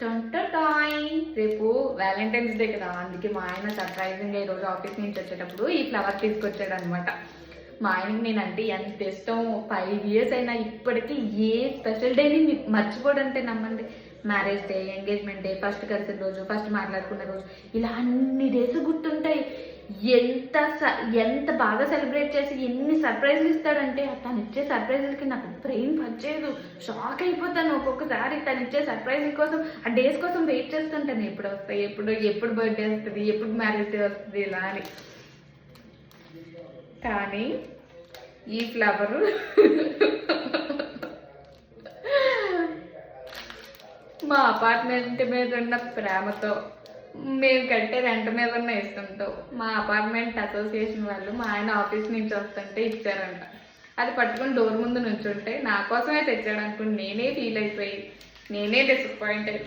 టొంటటాయ్ రేపు Valentine's day కదా, అందుకే మా ఆయన సర్ప్రైజింగ్ ఈ రోజు ఆఫీస్ నుంచి వచ్చేటప్పుడు ఈ ఫ్లవర్ తీసుకొచ్చాడు అనమాట. మా ఆయనకి నేనంటే ఎంత ఇష్టం. 5 years అయినా ఇప్పటికీ ఏ స్పెషల్ డేని మర్చిపోడంటే నమ్మండి. Marriage day, engagement day, first కలిసిన రోజు, ఫస్ట్ మాట్లాడుకున్న రోజు, ఇలా అన్ని డేస్ గుర్తుంటాయి. ఎంత బాగా సెలబ్రేట్ చేసి ఎన్ని సర్ప్రైజ్లు ఇస్తాడంటే తను ఇచ్చే సర్ప్రైజులకి నాకు బ్రెయిన్ పనిచేయదు. షాక్ అయిపోతాను ఒక్కొక్కసారి. తను ఇచ్చే సర్ప్రైజుల కోసం, ఆ డేస్ కోసం వెయిట్ చేస్తుంటాను. ఎప్పుడు వస్తాయి, ఎప్పుడు బర్త్డే వస్తుంది, ఎప్పుడు మ్యారేజ్ డే వస్తుంది ఇలా అని. కానీ ఈ ఫ్లవరు మా అపార్ట్మెంట్ మీద ఉన్న ప్రేమతో, మేము కట్టే రెంట్ మీద ఉన్న ఇష్టంతో మా అపార్ట్మెంట్ అసోసియేషన్ వాళ్ళు మా ఆయన ఆఫీస్ నుంచి వస్తుంటే ఇచ్చారంట. అది పట్టుకుని డోర్ ముందు నుంచుంటే నా కోసమే తెచ్చాడు అనుకుని నేనే ఫీల్ అయిపోయి, నేనే డిసప్పాయింట్ అయిపోయి